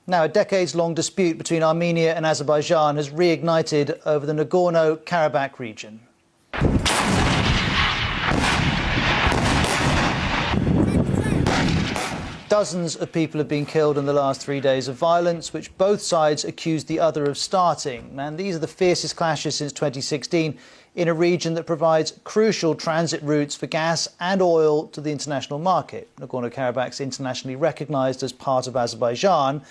Now, a decades-long dispute between Armenia and Azerbaijan has reignited over the Nagorno-Karabakh region. Dozens of people have been killed in the last 3 days of violence, which both sides accuse the other of starting. And these are the fiercest clashes since 2016 in a region that provides crucial transit routes for gas and oil to the international market. Nagorno-Karabakh is internationally recognised as part of Azerbaijan,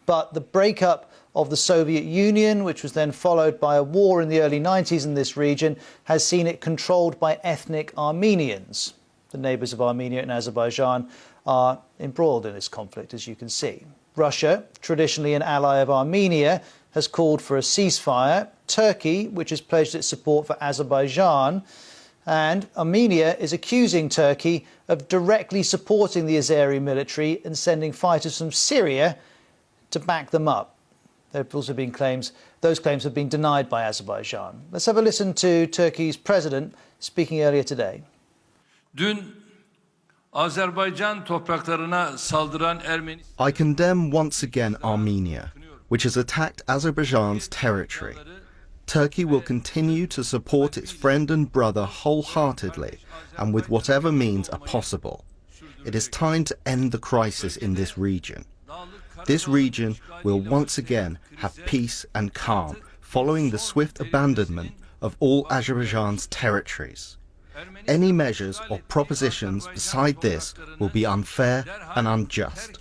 but the breakup of the Soviet Union, which was then followed by a war in the early 90s in this region, has seen it controlled by ethnic Armenians. The neighbours of Armenia and Azerbaijan are embroiled in this conflict, as you can see. Russia, traditionally an ally of Armenia, has called for a ceasefire. Turkey, which has pledged its support for Azerbaijan, and Armenia is accusing Turkey of directly supporting the Azeri military and sending fighters from Syria to back them up. There have also been claims, those claims have been denied by Azerbaijan. Let's have a listen to Turkey's president speaking earlier today. I condemn once again Armenia, which has attacked Azerbaijan's territory. Turkey will continue to support its friend and brother wholeheartedly and with whatever means are possible. It is time to end the crisis in this region. This region will once again have peace and calm following the swift abandonment of all Azerbaijan's territories. Any measures or propositions beside this will be unfair and unjust.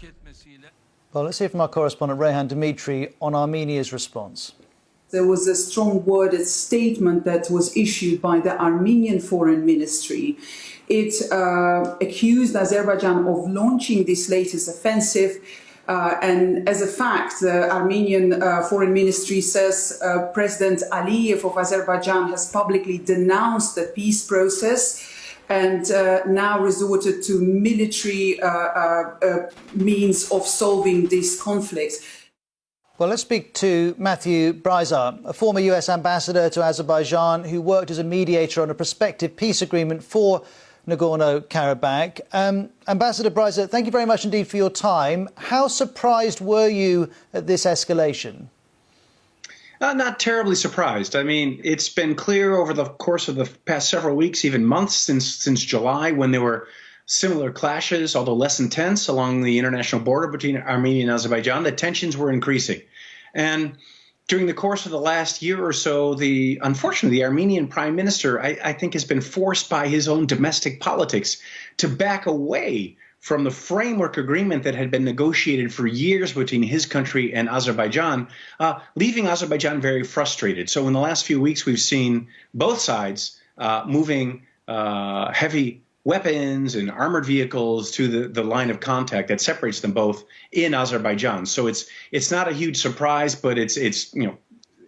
Well, let's hear from our correspondent Reyhan Dimitri on Armenia's response. There was a strong worded statement that was issued by the Armenian Foreign Ministry. It accused Azerbaijan of launching this latest offensive. And as a fact, the Armenian Foreign Ministry says President Aliyev of Azerbaijan has publicly denounced the peace process and now resorted to military means of solving this conflict. Well, let's speak to Matthew Bryza, a former US ambassador to Azerbaijan who worked as a mediator on a prospective peace agreement for Nagorno-Karabakh. Ambassador Bryza, thank you very much indeed for your time. How surprised were you at this escalation? Not terribly surprised. I mean, it's been clear over the course of the past several weeks, even months since July, when there were similar clashes, although less intense, along the international border between Armenia and Azerbaijan, that tensions were increasing. And during the course of the last year or so, unfortunately, the Armenian prime minister, I think, has been forced by his own domestic politics to back away from the framework agreement that had been negotiated for years between his country and Azerbaijan, leaving Azerbaijan very frustrated. So in the last few weeks, we've seen both sides moving heavy weapons and armored vehicles to the line of contact that separates them both in Azerbaijan. So it's not a huge surprise, but it's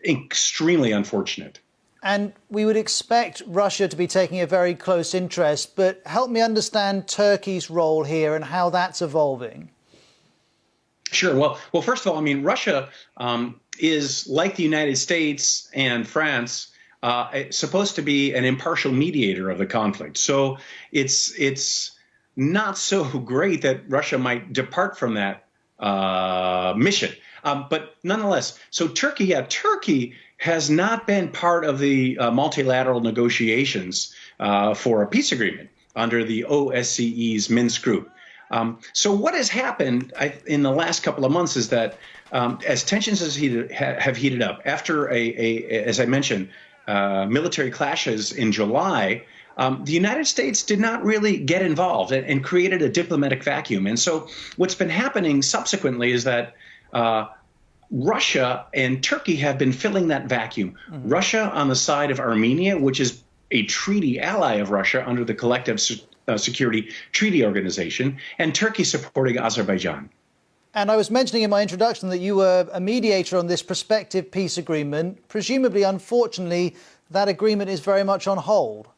extremely unfortunate. And we would expect Russia to be taking a very close interest, but help me understand Turkey's role here and how that's evolving. Sure. Well, first of all, I mean, Russia is, like the United States and France, supposed to be an impartial mediator of the conflict. So it's not so great that Russia might depart from that mission. But nonetheless, so Turkey has not been part of the multilateral negotiations for a peace agreement under the OSCE's Minsk group. So what has happened in the last couple of months is that as tensions have heated up after as I mentioned, military clashes in July, the United States did not really get involved and created a diplomatic vacuum. And so what's been happening subsequently is that Russia and Turkey have been filling that vacuum. Mm-hmm. Russia on the side of Armenia, which is a treaty ally of Russia under the Collective Security Treaty Organization, and Turkey supporting Azerbaijan. And I was mentioning in my introduction that you were a mediator on this prospective peace agreement. Presumably, unfortunately, that agreement is very much on hold.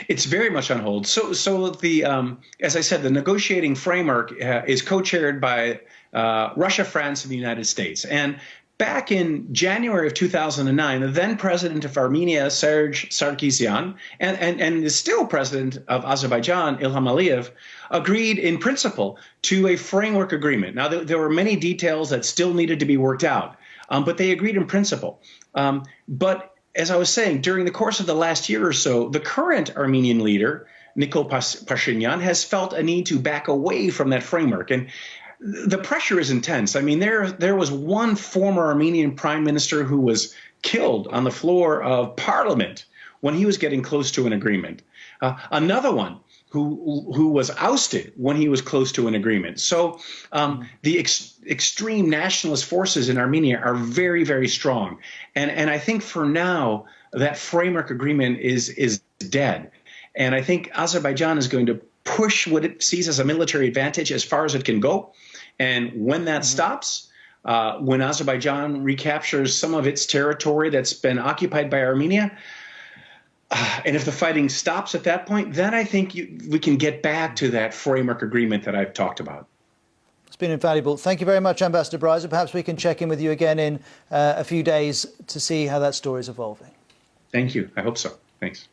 It's very much on hold. So as I said, the negotiating framework is co-chaired by Russia, France, and the United States. And back in January of 2009, the then president of Armenia, Serge Sargsyan, and the still president of Azerbaijan, Ilham Aliyev, agreed in principle to a framework agreement. Now, there were many details that still needed to be worked out, but they agreed in principle. But as I was saying, during the course of the last year or so, the current Armenian leader, Nikol Pashinyan, has felt a need to back away from that framework. And the pressure is intense. I mean, there was one former Armenian prime minister who was killed on the floor of parliament when he was getting close to an agreement. Another one who was ousted when he was close to an agreement. So the extreme nationalist forces in Armenia are very, very strong. And I think for now, that framework agreement is dead. And I think Azerbaijan is going to push what it sees as a military advantage as far as it can go. And when that stops, when Azerbaijan recaptures some of its territory that's been occupied by Armenia, and if the fighting stops at that point, then I think we can get back to that framework agreement that I've talked about. It's been invaluable. Thank you very much, Ambassador Bryza. Perhaps we can check in with you again in a few days to see how that story is evolving. Thank you. I hope so. Thanks.